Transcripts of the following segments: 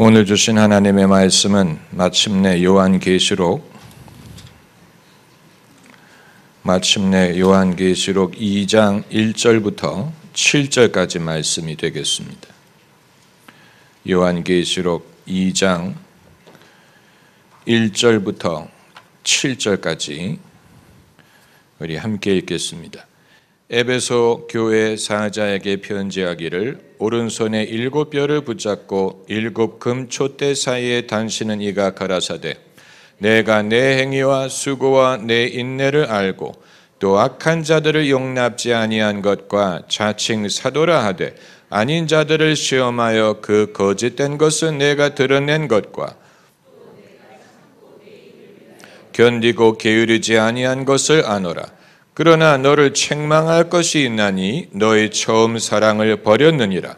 오늘 주신 하나님의 말씀은 마침내 요한계시록 2장 1절부터 7절까지 말씀이 되겠습니다. 요한계시록 2장 1절부터 7절까지 우리 함께 읽겠습니다. 에베소 교회 사자에게 편지하기를 오른손에 7뼈를 붙잡고 7 금 촛대 사이에 단시는 이가 가라사대 내가 내 행위와 수고와 내 인내를 알고 또 악한 자들을 용납지 아니한 것과 자칭 사도라 하되 아닌 자들을 시험하여 그 거짓된 것을 내가 드러낸 것과 견디고 게으르지 아니한 것을 아노라. 그러나 너를 책망할 것이 있나니 너의 처음 사랑을 버렸느니라.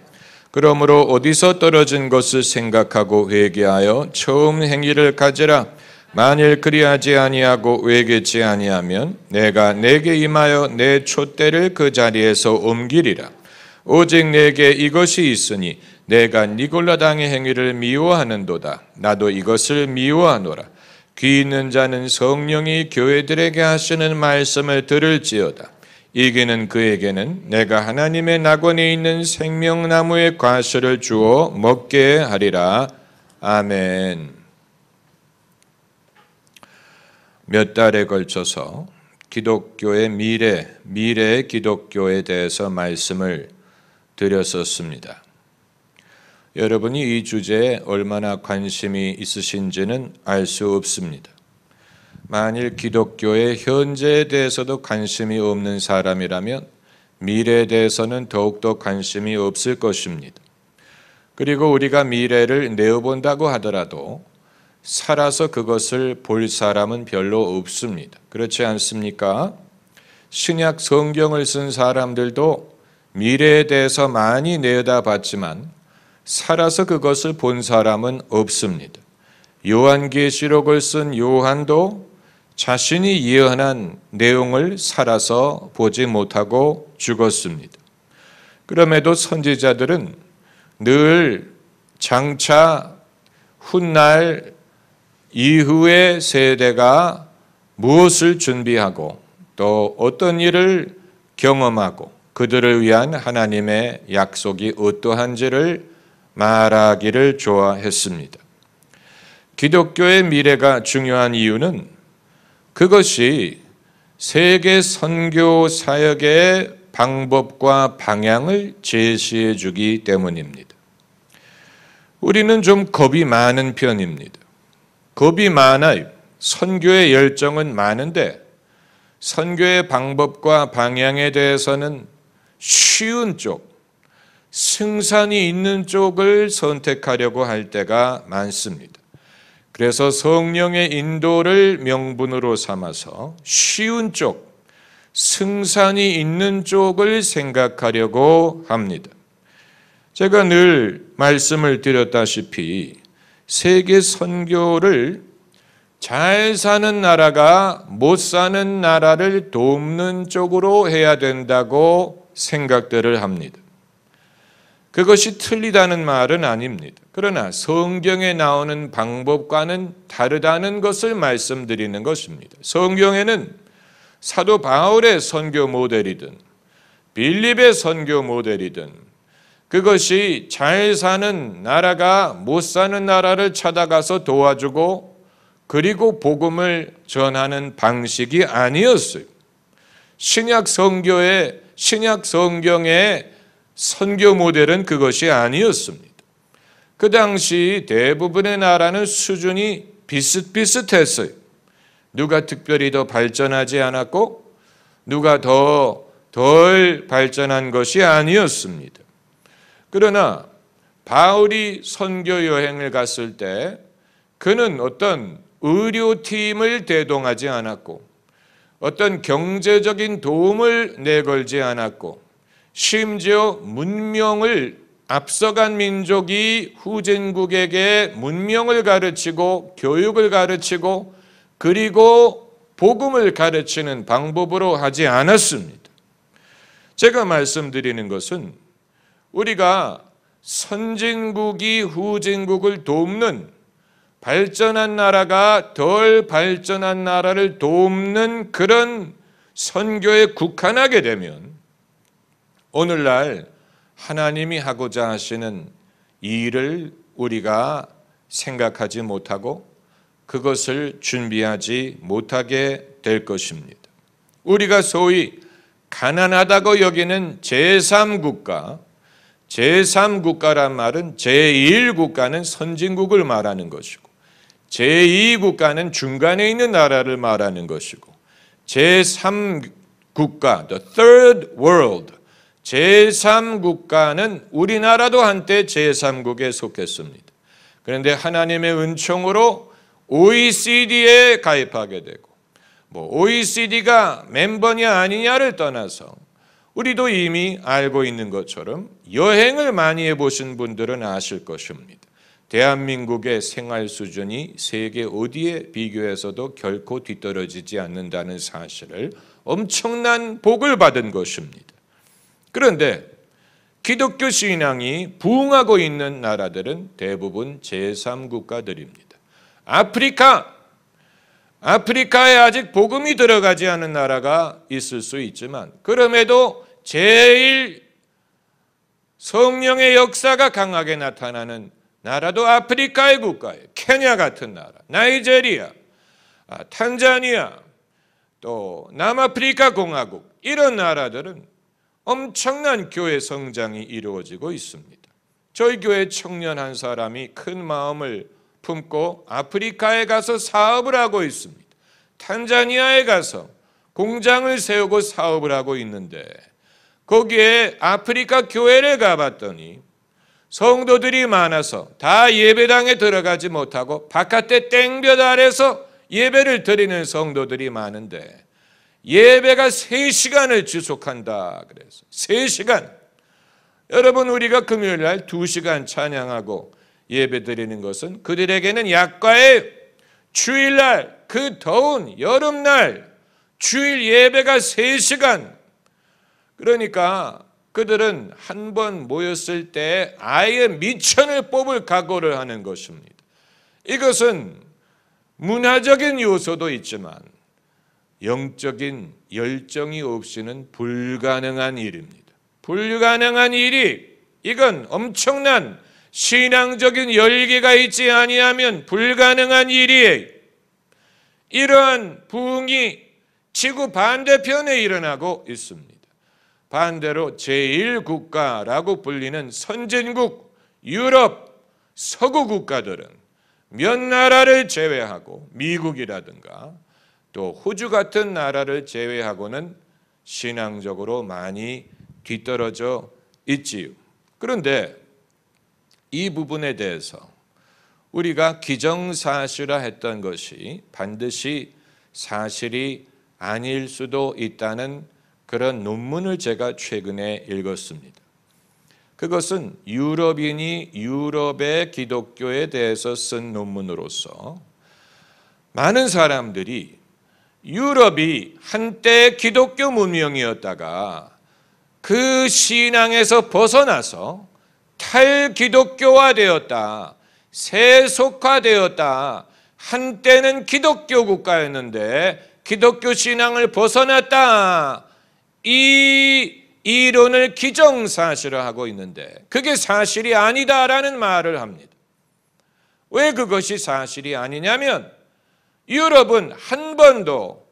그러므로 어디서 떨어진 것을 생각하고 회개하여 처음 행위를 가지라. 만일 그리하지 아니하고 회개치 아니하면 내가 내게 임하여 내 촛대를 그 자리에서 옮기리라. 오직 내게 이것이 있으니 내가 니골라당의 행위를 미워하는도다. 나도 이것을 미워하노라. 귀 있는 자는 성령이 교회들에게 하시는 말씀을 들을지어다. 이기는 그에게는 내가 하나님의 낙원에 있는 생명나무의 과실을 주어 먹게 하리라. 아멘. 몇 달에 걸쳐서 기독교의 미래의 기독교에 대해서 말씀을 드렸었습니다. 여러분이 이 주제에 얼마나 관심이 있으신지는 알 수 없습니다. 만일 기독교의 현재에 대해서도 관심이 없는 사람이라면 미래에 대해서는 더욱더 관심이 없을 것입니다. 그리고 우리가 미래를 내어본다고 하더라도 살아서 그것을 볼 사람은 별로 없습니다. 그렇지 않습니까? 신약 성경을 쓴 사람들도 미래에 대해서 많이 내다봤지만 살아서 그것을 본 사람은 없습니다. 요한계시록을 쓴 요한도 자신이 예언한 내용을 살아서 보지 못하고 죽었습니다. 그럼에도 선지자들은 늘 장차 훗날 이후의 세대가 무엇을 준비하고 또 어떤 일을 경험하고 그들을 위한 하나님의 약속이 어떠한지를 말하기를 좋아했습니다. 기독교의 미래가 중요한 이유는 그것이 세계 선교 사역의 방법과 방향을 제시해 주기 때문입니다. 우리는 좀 겁이 많은 편입니다. 겁이 많아요. 선교의 열정은 많은데 선교의 방법과 방향에 대해서는 쉬운 쪽, 승산이 있는 쪽을 선택하려고 할 때가 많습니다. 그래서 성령의 인도를 명분으로 삼아서 쉬운 쪽, 승산이 있는 쪽을 생각하려고 합니다. 제가 늘 말씀을 드렸다시피 세계 선교를 잘 사는 나라가 못 사는 나라를 돕는 쪽으로 해야 된다고 생각들을 합니다. 그것이 틀리다는 말은 아닙니다. 그러나 성경에 나오는 방법과는 다르다는 것을 말씀드리는 것입니다. 성경에는 사도 바울의 선교 모델이든 빌립의 선교 모델이든 그것이 잘 사는 나라가 못 사는 나라를 찾아가서 도와주고 그리고 복음을 전하는 방식이 아니었어요. 신약 성경의 선교 모델은 그것이 아니었습니다. 그 당시 대부분의 나라는 수준이 비슷비슷했어요. 누가 특별히 더 발전하지 않았고 누가 덜 발전한 것이 아니었습니다. 그러나 바울이 선교 여행을 갔을 때 그는 어떤 의료팀을 대동하지 않았고 어떤 경제적인 도움을 내걸지 않았고 심지어 문명을 앞서간 민족이 후진국에게 문명을 가르치고 교육을 가르치고 그리고 복음을 가르치는 방법으로 하지 않았습니다. 제가 말씀드리는 것은 우리가 선진국이 후진국을 돕는, 발전한 나라가 덜 발전한 나라를 돕는 그런 선교에 국한하게 되면 오늘날 하나님이 하고자 하시는 일을 우리가 생각하지 못하고 그것을 준비하지 못하게 될 것입니다. 우리가 소위 가난하다고 여기는 제3국가, 제3국가란 말은 제1국가는 선진국을 말하는 것이고 제2국가는 중간에 있는 나라를 말하는 것이고 제3국가, the third world, 제3국가는 우리나라도 한때 제3국에 속했습니다. 그런데 하나님의 은총으로 OECD에 가입하게 되고 OECD가 멤버냐 아니냐를 떠나서 우리도 이미 알고 있는 것처럼 여행을 많이 해보신 분들은 아실 것입니다. 대한민국의 생활 수준이 세계 어디에 비교해서도 결코 뒤떨어지지 않는다는 사실을 엄청난 복을 받은 것입니다. 그런데 기독교 신앙이 부흥하고 있는 나라들은 대부분 제3국가들입니다. 아프리카에 아직 복음이 들어가지 않은 나라가 있을 수 있지만 그럼에도 제일 성령의 역사가 강하게 나타나는 나라도 아프리카의 국가예요. 케냐 같은 나라, 나이제리아, 탄자니아, 또 남아프리카 공화국, 이런 나라들은 엄청난 교회 성장이 이루어지고 있습니다. 저희 교회 청년 한 사람이 큰 마음을 품고 아프리카에 가서 사업을 하고 있습니다. 탄자니아에 가서 공장을 세우고 사업을 하고 있는데 거기에 아프리카 교회를 가봤더니 성도들이 많아서 다 예배당에 들어가지 못하고 바깥에 땡볕 아래서 예배를 드리는 성도들이 많은데 예배가 3시간을 지속한다 그래서 3시간. 여러분, 우리가 금요일 날 2시간 찬양하고 예배 드리는 것은 그들에게는 약과의 주일날, 그 더운 여름날 주일 예배가 3시간. 그러니까 그들은 한 번 모였을 때 아예 미천을 뽑을 각오를 하는 것입니다. 이것은 문화적인 요소도 있지만 영적인 열정이 없이는 불가능한 일입니다. 불가능한 일이, 이건 엄청난 신앙적인 열기가 있지 아니하면 불가능한 일이에요. 이러한 부흥이 지구 반대편에 일어나고 있습니다. 반대로 제1국가라고 불리는 선진국, 유럽, 서구 국가들은 몇 나라를 제외하고 미국이라든가 또 호주 같은 나라를 제외하고는 신앙적으로 많이 뒤떨어져 있지요. 그런데 이 부분에 대해서 우리가 기정사실화 했던 것이 반드시 사실이 아닐 수도 있다는 그런 논문을 제가 최근에 읽었습니다. 그것은 유럽인이 유럽의 기독교에 대해서 쓴 논문으로서 많은 사람들이 유럽이 한때 기독교 문명이었다가 그 신앙에서 벗어나서 탈기독교화되었다, 세속화되었다, 한때는 기독교 국가였는데 기독교 신앙을 벗어났다, 이 이론을 기정사실화하고 있는데 그게 사실이 아니다라는 말을 합니다. 왜 그것이 사실이 아니냐면 유럽은 한 번도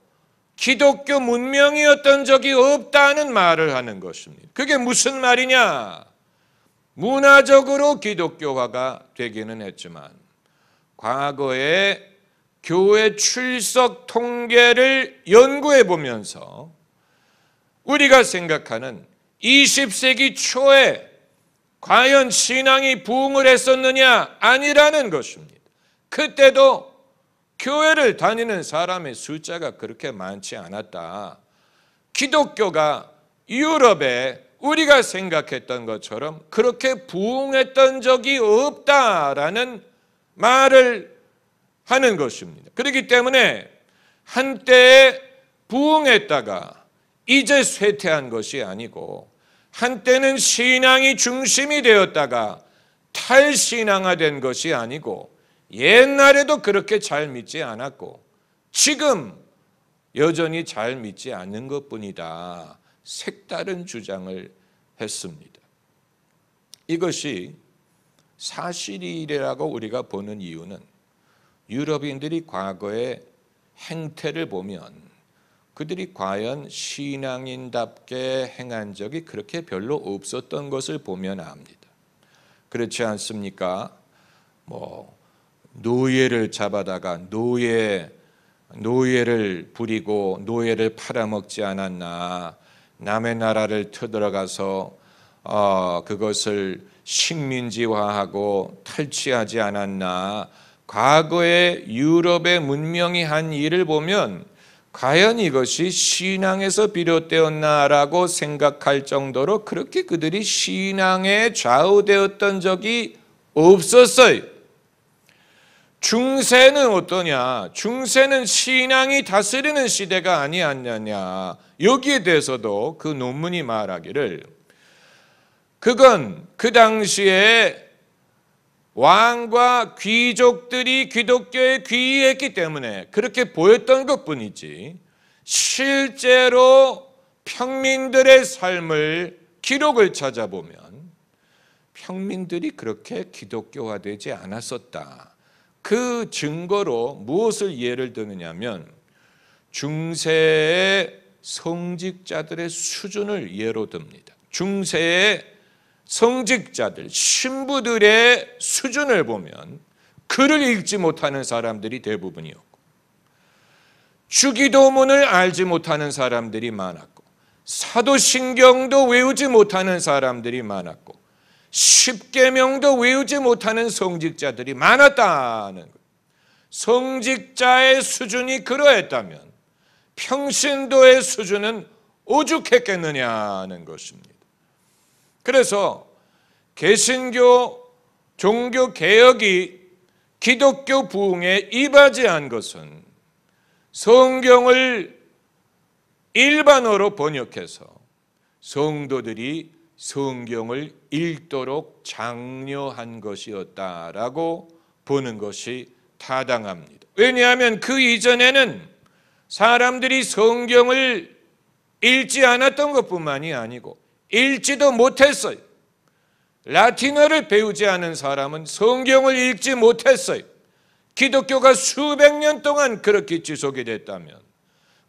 기독교 문명이었던 적이 없다는 말을 하는 것입니다. 그게 무슨 말이냐? 문화적으로 기독교화가 되기는 했지만 과거에 교회 출석 통계를 연구해 보면서 우리가 생각하는 20세기 초에 과연 신앙이 부흥을 했었느냐? 아니라는 것입니다. 그때도 교회를 다니는 사람의 숫자가 그렇게 많지 않았다. 기독교가 유럽에 우리가 생각했던 것처럼 그렇게 부흥했던 적이 없다라는 말을 하는 것입니다. 그렇기 때문에 한때 부흥했다가 이제 쇠퇴한 것이 아니고 한때는 신앙이 중심이 되었다가 탈신앙화된 것이 아니고 옛날에도 그렇게 잘 믿지 않았고 지금 여전히 잘 믿지 않는 것뿐이다. 색다른 주장을 했습니다. 이것이 사실이라고 우리가 보는 이유는 유럽인들이 과거의 행태를 보면 그들이 과연 신앙인답게 행한 적이 그렇게 별로 없었던 것을 보면 압니다. 그렇지 않습니까? 노예를 잡아다가 노예를 부리고 노예를 팔아먹지 않았나? 남의 나라를 쳐들어가서 그것을 식민지화하고 탈취하지 않았나? 과거의 유럽의 문명이 한 일을 보면 과연 이것이 신앙에서 비롯되었나라고 생각할 정도로 그렇게 그들이 신앙에 좌우되었던 적이 없었어요. 중세는 어떠냐? 중세는 신앙이 다스리는 시대가 아니었느냐? 여기에 대해서도 그 논문이 말하기를 그건 그 당시에 왕과 귀족들이 기독교에 귀의했기 때문에 그렇게 보였던 것뿐이지 실제로 평민들의 삶을 기록을 찾아보면 평민들이 그렇게 기독교화되지 않았었다. 그 증거로 무엇을 예를 드느냐면 중세의 성직자들의 수준을 예로 듭니다. 중세의 성직자들, 신부들의 수준을 보면 글을 읽지 못하는 사람들이 대부분이었고 주기도문을 알지 못하는 사람들이 많았고 사도신경도 외우지 못하는 사람들이 많았고 십계명도 외우지 못하는 성직자들이 많았다는 것. 성직자의 수준이 그러했다면 평신도의 수준은 오죽했겠느냐는 것입니다. 그래서 개신교 종교개혁이 기독교 부흥에 이바지한 것은 성경을 일반어로 번역해서 성도들이 성경을 읽도록 장려한 것이었다라고 보는 것이 타당합니다. 왜냐하면 그 이전에는 사람들이 성경을 읽지 않았던 것뿐만이 아니고 읽지도 못했어요. 라틴어를 배우지 않은 사람은 성경을 읽지 못했어요. 기독교가 수백 년 동안 그렇게 지속이 됐다면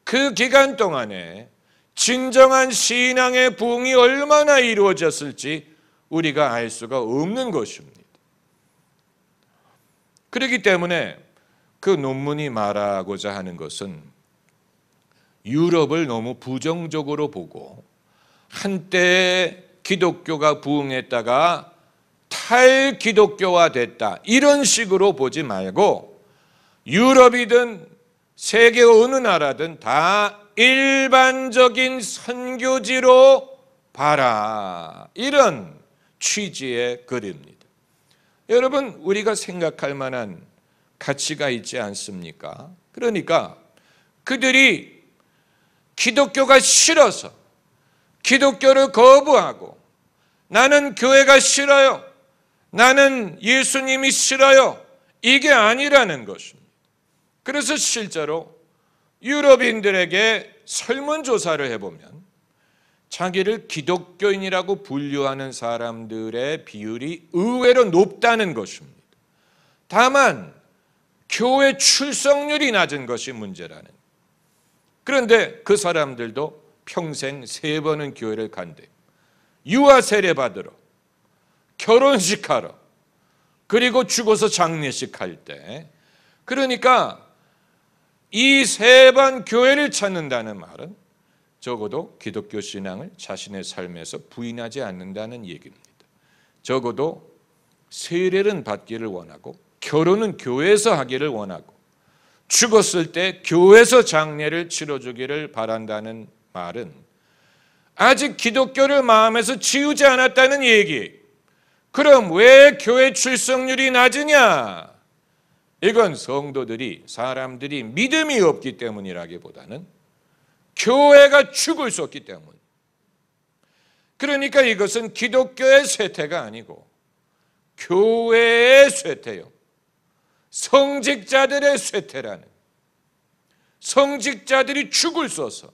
그 기간 동안에 진정한 신앙의 부흥이 얼마나 이루어졌을지 우리가 알 수가 없는 것입니다. 그렇기 때문에 그 논문이 말하고자 하는 것은 유럽을 너무 부정적으로 보고 한때 기독교가 부흥했다가 탈기독교화됐다 이런 식으로 보지 말고 유럽이든 세계 어느 나라든 다 일반적인 선교지로 봐라 이런 취지의 글입니다. 여러분 우리가 생각할 만한 가치가 있지 않습니까? 그러니까 그들이 기독교가 싫어서 기독교를 거부하고 나는 교회가 싫어요. 나는 예수님이 싫어요. 이게 아니라는 것입니다. 그래서 실제로 유럽인들에게 설문조사를 해보면 자기를 기독교인이라고 분류하는 사람들의 비율이 의외로 높다는 것입니다. 다만 교회 출석률이 낮은 것이 문제라는. 그런데 그 사람들도 평생 3번은 교회를 간대. 유아 세례 받으러, 결혼식 하러, 그리고 죽어서 장례식 할 때. 그러니까 이 3번 교회를 찾는다는 말은 적어도 기독교 신앙을 자신의 삶에서 부인하지 않는다는 얘기입니다. 적어도 세례는 받기를 원하고 결혼은 교회에서 하기를 원하고 죽었을 때 교회에서 장례를 치러주기를 바란다는 말은 아직 기독교를 마음에서 지우지 않았다는 얘기. 그럼 왜 교회 출석률이 낮으냐? 이건 성도들이 사람들이 믿음이 없기 때문이라기보다는 교회가 죽을 수 없기 때문. 그러니까 이것은 기독교의 쇠퇴가 아니고 교회의 쇠퇴요. 성직자들의 쇠퇴라는, 성직자들이 죽을 써서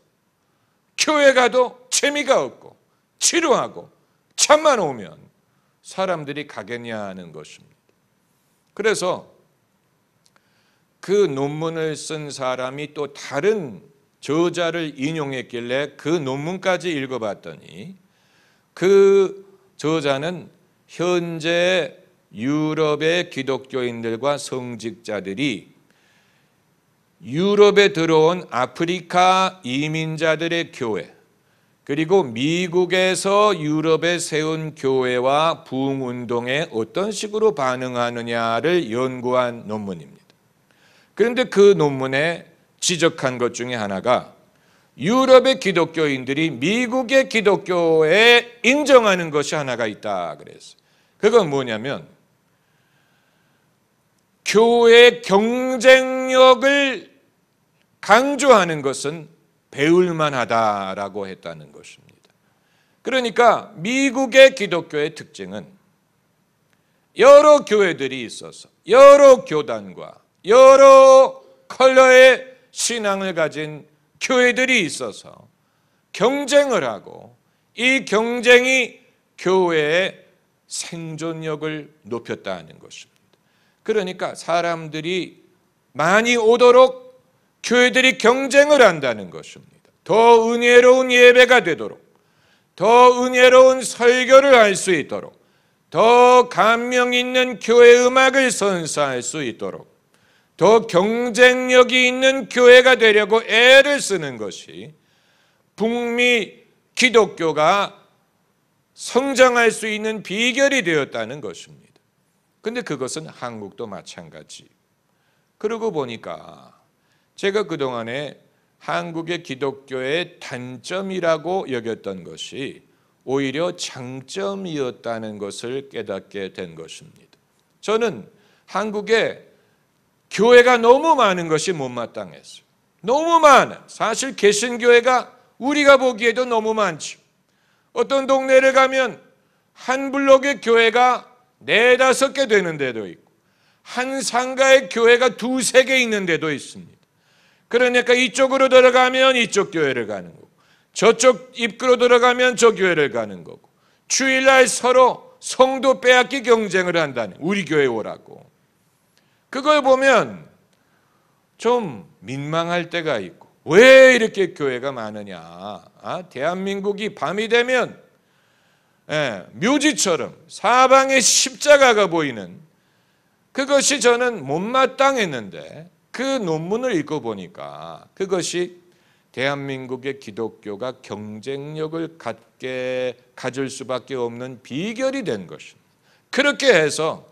교회 가도 재미가 없고 지루하고 잠만 오면 사람들이 가겠냐 하는 것입니다. 그래서 그 논문을 쓴 사람이 또 다른 저자를 인용했길래 그 논문까지 읽어봤더니 그 저자는 현재 유럽의 기독교인들과 성직자들이 유럽에 들어온 아프리카 이민자들의 교회, 그리고 미국에서 유럽에 세운 교회와 부흥운동에 어떤 식으로 반응하느냐를 연구한 논문입니다. 그런데 그 논문에 지적한 것 중에 하나가 유럽의 기독교인들이 미국의 기독교에 인정하는 것이 하나가 있다 그랬어요. 그건 뭐냐면 교회의 경쟁력을 강조하는 것은 배울만 하다라고 했다는 것입니다. 그러니까 미국의 기독교의 특징은 여러 교회들이 있어서 여러 교단과 여러 컬러의 신앙을 가진 교회들이 있어서 경쟁을 하고 이 경쟁이 교회의 생존력을 높였다는 것입니다. 그러니까 사람들이 많이 오도록 교회들이 경쟁을 한다는 것입니다. 더 은혜로운 예배가 되도록, 더 은혜로운 설교를 할 수 있도록, 더 감명 있는 교회 음악을 선사할 수 있도록, 더 경쟁력이 있는 교회가 되려고 애를 쓰는 것이 북미 기독교가 성장할 수 있는 비결이 되었다는 것입니다. 그런데 그것은 한국도 마찬가지. 그러고 보니까 제가 그동안에 한국의 기독교의 단점이라고 여겼던 것이 오히려 장점이었다는 것을 깨닫게 된 것입니다. 저는 한국에 교회가 너무 많은 것이 못마땅했어요. 너무 많아. 사실 개신교회가 우리가 보기에도 너무 많죠. 어떤 동네를 가면 한 블록의 교회가 4-5개 되는 데도 있고 한 상가의 교회가 2-3개 있는 데도 있습니다. 그러니까 이쪽으로 들어가면 이쪽 교회를 가는 거고 저쪽 입구로 들어가면 저 교회를 가는 거고 주일날 서로 성도 빼앗기 경쟁을 한다는, 우리 교회 오라고. 그걸 보면 좀 민망할 때가 있고 왜 이렇게 교회가 많으냐. 대한민국이 밤이 되면 묘지처럼 사방에 십자가가 보이는, 그것이 저는 못마땅했는데 그 논문을 읽어보니까 그것이 대한민국의 기독교가 경쟁력을 가질 수밖에 없는 비결이 된 것입니다. 그렇게 해서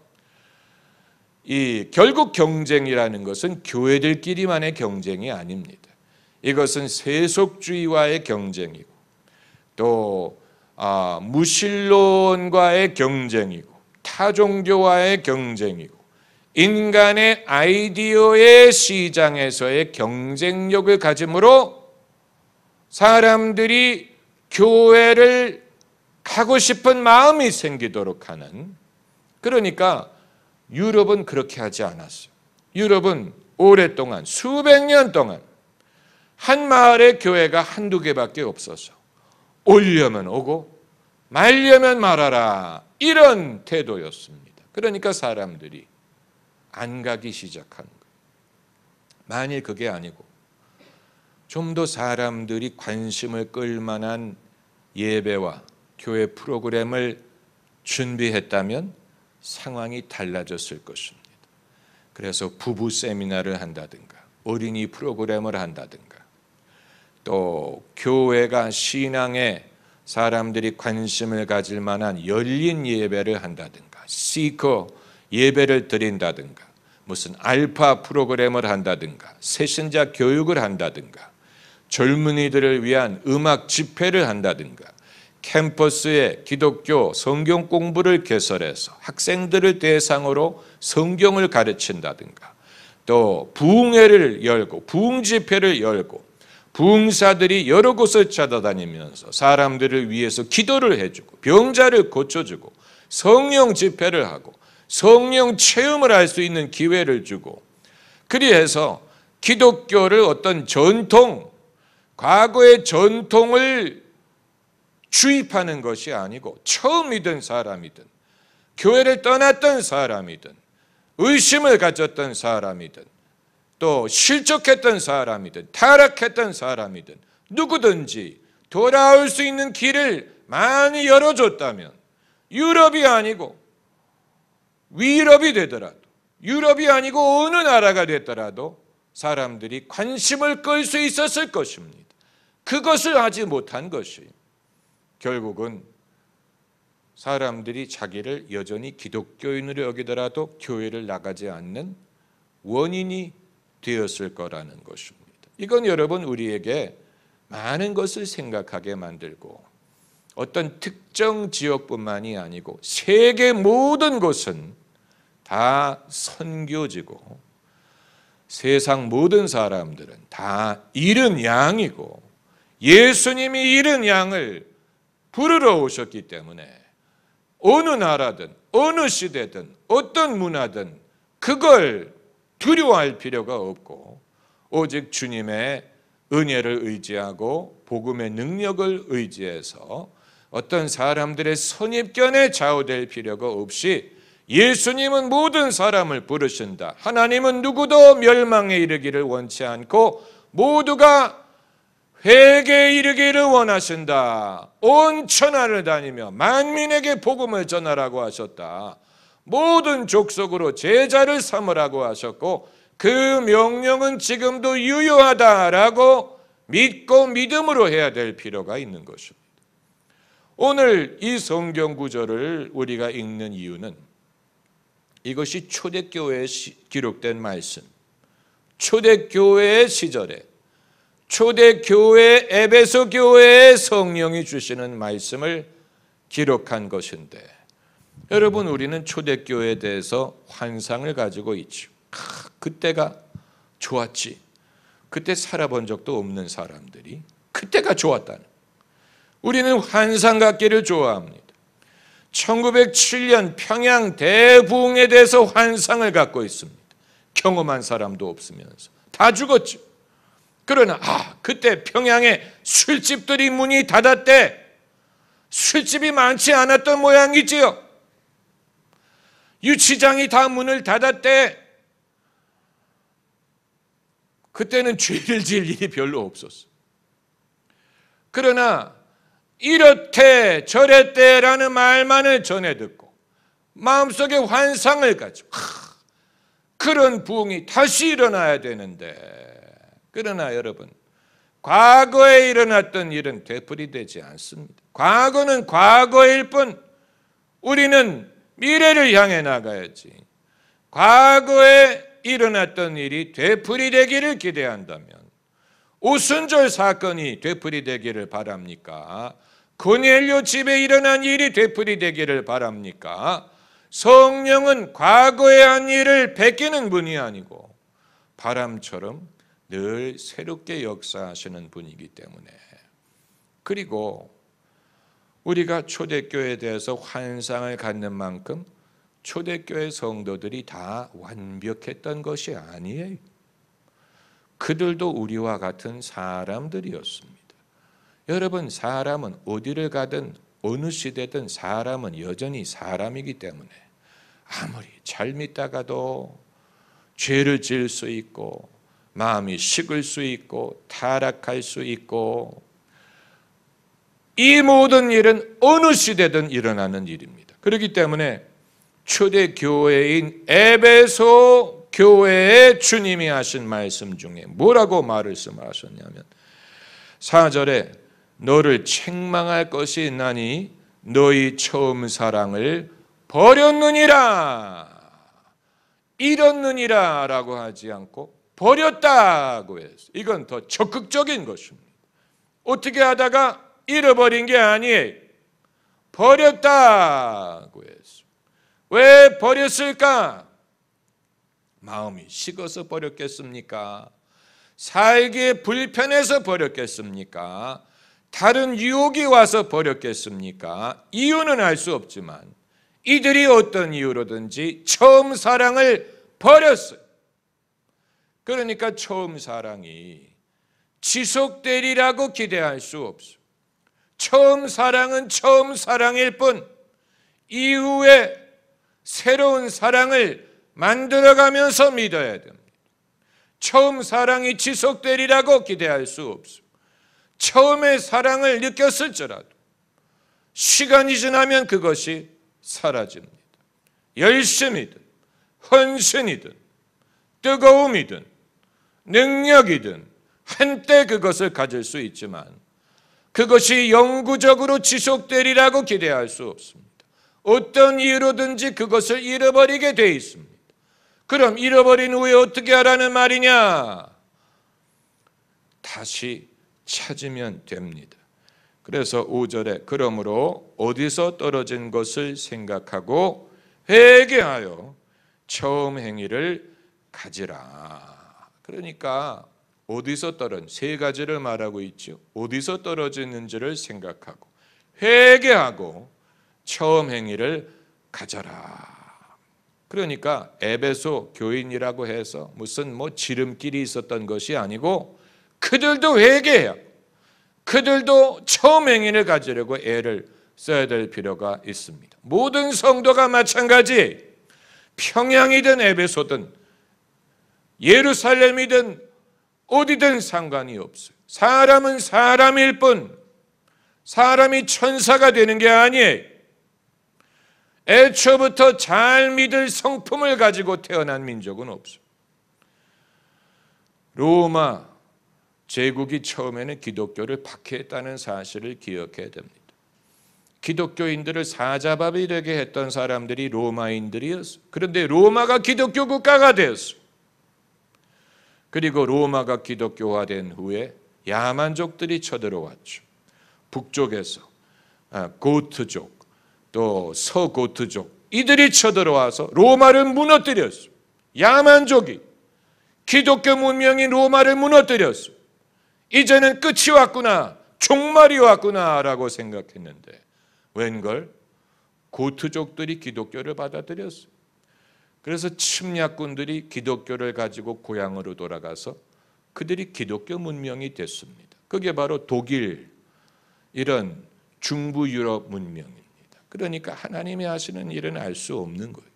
결국 경쟁이라는 것은 교회들끼리만의 경쟁이 아닙니다. 이것은 세속주의와의 경쟁이고 또 무신론과의 경쟁이고 타종교와의 경쟁이고 인간의 아이디어의 시장에서의 경쟁력을 가짐으로 사람들이 교회를 가고 싶은 마음이 생기도록 하는, 그러니까 유럽은 그렇게 하지 않았어요. 유럽은 오랫동안 수백 년 동안 한 마을의 교회가 1-2개밖에 없어서 오려면 오고 말려면 말아라, 이런 태도였습니다. 그러니까 사람들이 안 가기 시작한 거예요. 만일 그게 아니고 좀 더 사람들이 관심을 끌 만한 예배와 교회 프로그램을 준비했다면 상황이 달라졌을 것입니다. 그래서 부부 세미나를 한다든가 어린이 프로그램을 한다든가 또 교회가 신앙에 사람들이 관심을 가질 만한 열린 예배를 한다든가 시커 예배를 드린다든가 무슨 알파 프로그램을 한다든가 새신자 교육을 한다든가 젊은이들을 위한 음악 집회를 한다든가 캠퍼스에 기독교 성경 공부를 개설해서 학생들을 대상으로 성경을 가르친다든가 또 부흥회를 열고 부흥 집회를 열고 부흥사들이 여러 곳을 찾아다니면서 사람들을 위해서 기도를 해주고 병자를 고쳐주고 성령 집회를 하고 성령 체험을 할 수 있는 기회를 주고, 그리해서 기독교를 어떤 전통, 과거의 전통을 주입하는 것이 아니고 처음 믿은 사람이든 교회를 떠났던 사람이든 의심을 가졌던 사람이든 또 실족했던 사람이든 타락했던 사람이든 누구든지 돌아올 수 있는 길을 많이 열어줬다면, 유럽이 아니고 위럽이 되더라도, 유럽이 아니고 어느 나라가 됐더라도 사람들이 관심을 끌 수 있었을 것입니다. 그것을 하지 못한 것이 결국은 사람들이 자기를 여전히 기독교인으로 여기더라도 교회를 나가지 않는 원인이 되었을 거라는 것입니다. 이건 여러분 우리에게 많은 것을 생각하게 만들고, 어떤 특정 지역뿐만이 아니고 세계 모든 곳은 다 선교지고 세상 모든 사람들은 다 잃은 양이고 예수님이 잃은 양을 부르러 오셨기 때문에 어느 나라든 어느 시대든 어떤 문화든 그걸 두려워할 필요가 없고, 오직 주님의 은혜를 의지하고 복음의 능력을 의지해서 어떤 사람들의 선입견에 좌우될 필요가 없이 예수님은 모든 사람을 부르신다. 하나님은 누구도 멸망에 이르기를 원치 않고 모두가 회개에 이르기를 원하신다. 온 천하를 다니며 만민에게 복음을 전하라고 하셨다. 모든 족속으로 제자를 삼으라고 하셨고 그 명령은 지금도 유효하다라고 믿고 믿음으로 해야 될 필요가 있는 것입니다. 오늘 이 성경 구절을 우리가 읽는 이유는 이것이 초대교회에 기록된 말씀, 초대교회의 시절에 초대교회 에베소 교회의 성령이 주시는 말씀을 기록한 것인데, 여러분 우리는 초대교회에 대해서 환상을 가지고 있죠. 그때가 좋았지. 그때 살아본 적도 없는 사람들이 그때가 좋았다는, 우리는 환상 갖기를 좋아합니다. 1907년 평양 대부흥에 대해서 환상을 갖고 있습니다. 경험한 사람도 없으면서 다 죽었죠. 그러나 그때 평양에 술집들이 문이 닫았대. 술집이 많지 않았던 모양이지요. 유치장이 다 문을 닫았대. 그때는 죄를 지을 일이 별로 없었어. 그러나 이렇대 저랬대라는 말만을 전해 듣고 마음속에 환상을 가지고 그런 부흥이 다시 일어나야 되는데, 그러나 여러분 과거에 일어났던 일은 되풀이되지 않습니다. 과거는 과거일 뿐 우리는 미래를 향해 나가야지. 과거에 일어났던 일이 되풀이되기를 기대한다면 오순절 사건이 되풀이되기를 바랍니까? 고넬료 집에 일어난 일이 되풀이되기를 바랍니까? 성령은 과거에 한 일을 베끼는 분이 아니고 바람처럼 늘 새롭게 역사하시는 분이기 때문에, 그리고 우리가 초대교회에 대해서 환상을 갖는 만큼 초대교회 성도들이 다 완벽했던 것이 아니에요. 그들도 우리와 같은 사람들이었습니다. 여러분, 사람은 어디를 가든 어느 시대든 사람은 여전히 사람이기 때문에 아무리 잘 믿다가도 죄를 지을 수 있고 마음이 식을 수 있고 타락할 수 있고, 이 모든 일은 어느 시대든 일어나는 일입니다. 그렇기 때문에 초대교회인 에베소 교회에 주님이 하신 말씀 중에 뭐라고 말씀하셨냐면 4절에 너를 책망할 것이 있나니 너희 처음 사랑을 버렸느니라. 잃었느니라 라고 하지 않고 버렸다고 했어요. 이건 더 적극적인 것입니다. 어떻게 하다가 잃어버린 게 아니에요. 버렸다고 했어요. 왜 버렸을까? 마음이 식어서 버렸겠습니까? 살기에 불편해서 버렸겠습니까? 다른 유혹이 와서 버렸겠습니까? 이유는 알 수 없지만 이들이 어떤 이유로든지 처음 사랑을 버렸어요. 그러니까 처음 사랑이 지속되리라고 기대할 수 없어요. 처음 사랑은 처음 사랑일 뿐 이후에 새로운 사랑을 만들어가면서 믿어야 됩니다. 처음 사랑이 지속되리라고 기대할 수 없어요. 처음의 사랑을 느꼈을지라도 시간이 지나면 그것이 사라집니다. 열심이든 헌신이든 뜨거움이든 능력이든 한때 그것을 가질 수 있지만 그것이 영구적으로 지속되리라고 기대할 수 없습니다. 어떤 이유로든지 그것을 잃어버리게 돼 있습니다. 그럼 잃어버린 후에 어떻게 하라는 말이냐? 다시 찾으면 됩니다. 그래서 5절에 그러므로 어디서 떨어진 것을 생각하고 회개하여 처음 행위를 가지라. 그러니까 어디서 떨어진 세 가지를 말하고 있죠. 어디서 떨어지는지를 생각하고 회개하고 처음 행위를 가져라. 그러니까 에베소 교인이라고 해서 무슨 지름길이 있었던 것이 아니고 그들도 회개해요. 그들도 처음 행위를 가지려고 애를 써야 될 필요가 있습니다. 모든 성도가 마찬가지. 평양이든 에베소든 예루살렘이든 어디든 상관이 없어요. 사람은 사람일 뿐 사람이 천사가 되는 게 아니에요. 애초부터 잘 믿을 성품을 가지고 태어난 민족은 없어요. 로마 제국이 처음에는 기독교를 박해했다는 사실을 기억해야 됩니다. 기독교인들을 사자밥이 되게 했던 사람들이 로마인들이었어요. 그런데 로마가 기독교 국가가 되었어요. 그리고 로마가 기독교화된 후에 야만족들이 쳐들어왔죠. 북쪽에서 고트족 또 서고트족 이들이 쳐들어와서 로마를 무너뜨렸어요. 야만족이 기독교 문명인 로마를 무너뜨렸어요. 이제는 끝이 왔구나, 종말이 왔구나 라고 생각했는데 웬걸 고트족들이 기독교를 받아들였어요. 그래서 침략군들이 기독교를 가지고 고향으로 돌아가서 그들이 기독교 문명이 됐습니다. 그게 바로 독일 이런 중부 유럽 문명입니다. 그러니까 하나님이 하시는 일은 알 수 없는 거예요.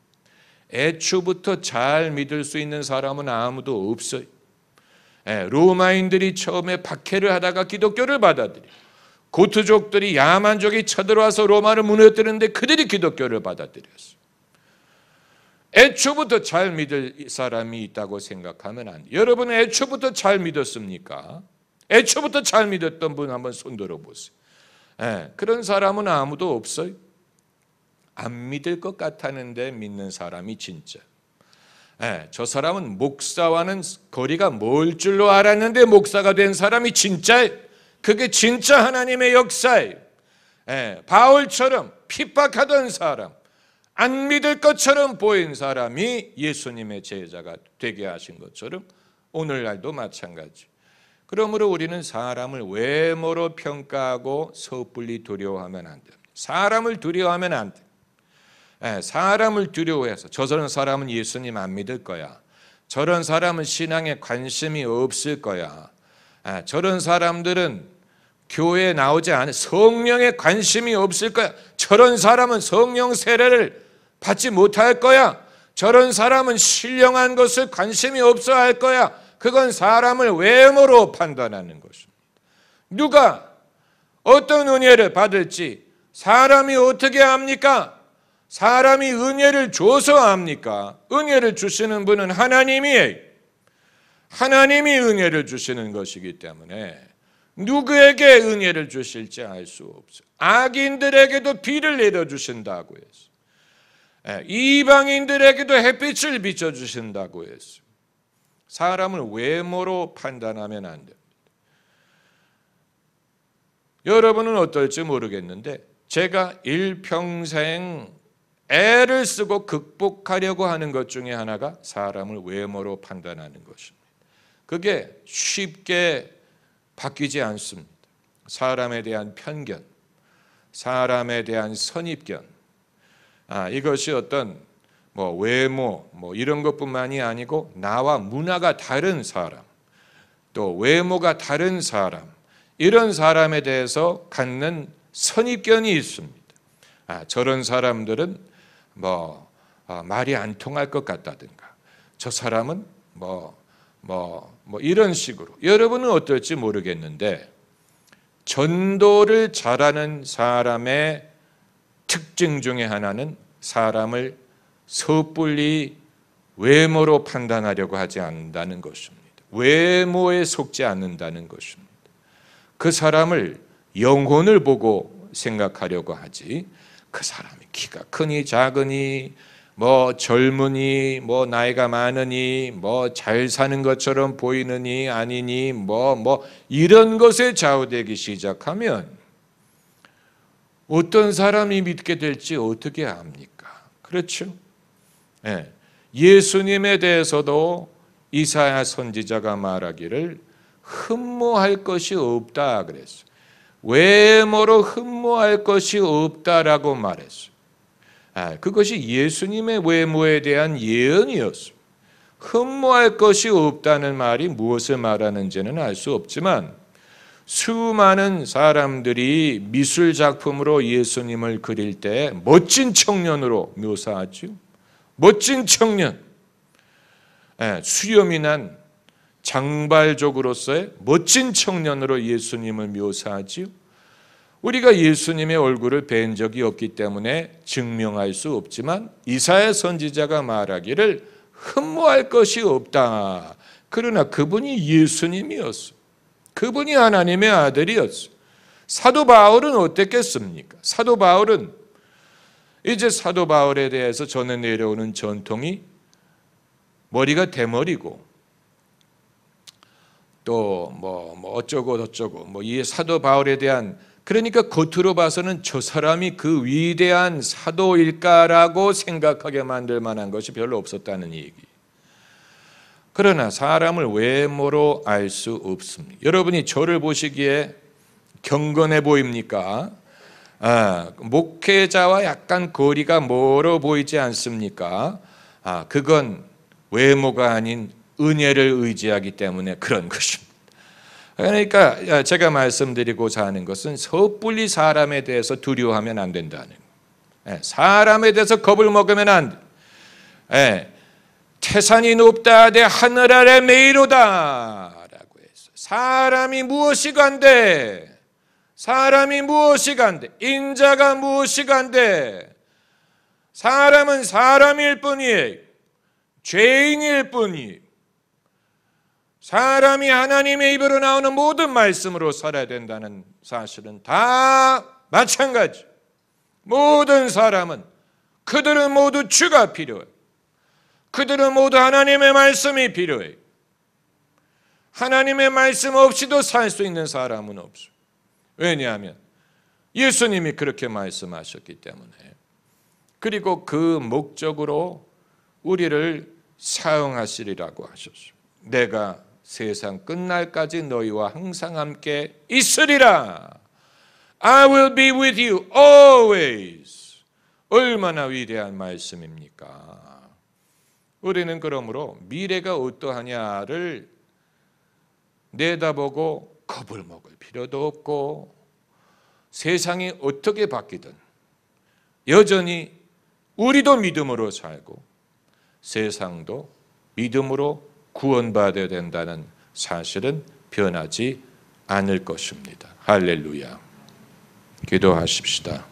애초부터 잘 믿을 수 있는 사람은 아무도 없어요. 로마인들이 처음에 박해를 하다가 기독교를 받아들여요. 고트족들이 야만족이 쳐들어와서 로마를 무너뜨리는데 그들이 기독교를 받아들였어요. 애초부터 잘 믿을 사람이 있다고 생각하면 안 돼요. 여러분은 애초부터 잘 믿었습니까? 애초부터 잘 믿었던 분 한번 손 들어보세요. 그런 사람은 아무도 없어요. 안 믿을 것 같았는데 믿는 사람이 진짜. 저 사람은 목사와는 거리가 멀 줄로 알았는데 목사가 된 사람이 진짜예요. 그게 진짜 하나님의 역사예요. 바울처럼 핍박하던 사람, 안 믿을 것처럼 보인 사람이 예수님의 제자가 되게 하신 것처럼 오늘날도 마찬가지. 그러므로 우리는 사람을 외모로 평가하고 섣불리 두려워하면 안 됩니다. 사람을 두려워하면 안 돼요. 사람을 두려워해서 저런 사람은 예수님 안 믿을 거야, 저런 사람은 신앙에 관심이 없을 거야, 저런 사람들은 교회에 나오지 않은 성령에 관심이 없을 거야, 저런 사람은 성령 세례를 받지 못할 거야, 저런 사람은 신령한 것을 관심이 없어 할 거야. 그건 사람을 외모로 판단하는 것입니다. 누가 어떤 은혜를 받을지 사람이 어떻게 압니까? 사람이 은혜를 줘서 압니까? 은혜를 주시는 분은 하나님이에요. 하나님이 은혜를 주시는 것이기 때문에 누구에게 은혜를 주실지 알 수 없어요. 악인들에게도 비를 내려주신다고 했어요. 이방인들에게도 햇빛을 비춰주신다고 했어요. 사람을 외모로 판단하면 안 됩니다. 여러분은 어떨지 모르겠는데 제가 일평생 애를 쓰고 극복하려고 하는 것 중에 하나가 사람을 외모로 판단하는 것입니다. 그게 쉽게 바뀌지 않습니다. 사람에 대한 편견, 사람에 대한 선입견, 이것이 어떤 외모 이런 것뿐만이 아니고 나와 문화가 다른 사람, 또 외모가 다른 사람, 이런 사람에 대해서 갖는 선입견이 있습니다. 저런 사람들은 말이 안 통할 것 같다든가, 저 사람은 이런 식으로. 여러분은 어떨지 모르겠는데 전도를 잘하는 사람의 특징 중에 하나는 사람을 섣불리 외모로 판단하려고 하지 않는다는 것입니다. 외모에 속지 않는다는 것입니다. 그 사람을 영혼을 보고 생각하려고 하지, 그 사람이 키가 크니 작으니 젊으니 나이가 많으니 잘 사는 것처럼 보이느니 아니니 이런 것에 좌우되기 시작하면 어떤 사람이 믿게 될지 어떻게 압니까? 그렇죠? 예수님에 대해서도 이사야 선지자가 말하기를 흠모할 것이 없다 그랬어요. 외모로 흠모할 것이 없다라고 말했어요. 그것이 예수님의 외모에 대한 예언이었어요. 흠모할 것이 없다는 말이 무엇을 말하는지는 알 수 없지만 수많은 사람들이 미술 작품으로 예수님을 그릴 때 멋진 청년으로 묘사하죠. 멋진 청년, 수염이 난 장발족으로서의 멋진 청년으로 예수님을 묘사하지요. 우리가 예수님의 얼굴을 뵌 적이 없기 때문에 증명할 수 없지만 이사야 선지자가 말하기를 흠모할 것이 없다. 그러나 그분이 예수님이었어. 그분이 하나님의 아들이었어. 사도 바울은 어땠겠습니까? 사도 바울은 이제 사도 바울에 대해서 전해 내려오는 전통이 머리가 대머리고 또 어쩌고 저쩌고 이 사도 바울에 대한, 그러니까 겉으로 봐서는 저 사람이 그 위대한 사도일까라고 생각하게 만들 만한 것이 별로 없었다는 얘기. 그러나 사람을 외모로 알 수 없습니다. 여러분이 저를 보시기에 경건해 보입니까? 목회자와 약간 거리가 멀어 보이지 않습니까? 그건 외모가 아닌 은혜를 의지하기 때문에 그런 것입니다. 그러니까 제가 말씀드리고자 하는 것은 섣불리 사람에 대해서 두려워하면 안 된다는 거예요. 사람에 대해서 겁을 먹으면 안 돼. 태산이 높다 하되 하늘 아래 메이로다 라고 했어요. 사람이 무엇이 간대? 사람이 무엇이 간대? 인자가 무엇이 간대? 사람은 사람일 뿐이에요. 죄인일 뿐이에요. 사람이 하나님의 입으로 나오는 모든 말씀으로 살아야 된다는 사실은 다 마찬가지. 모든 사람은, 그들은 모두 주가 필요해요. 그들은 모두 하나님의 말씀이 필요해요. 하나님의 말씀 없이도 살 수 있는 사람은 없어요. 왜냐하면 예수님이 그렇게 말씀하셨기 때문에. 그리고 그 목적으로 우리를 사용하시리라고 하셨어요. 내가 세상 끝날까지 너희와 항상 함께 있으리라. I will be with you always. 얼마나 위대한 말씀입니까? 우리는 그러므로 미래가 어떠하냐를 내다보고 겁을 먹을 필요도 없고, 세상이 어떻게 바뀌든 여전히 우리도 믿음으로 살고 세상도 믿음으로 구원받아야 된다는 사실은 변하지 않을 것입니다. 할렐루야. 기도하십시다.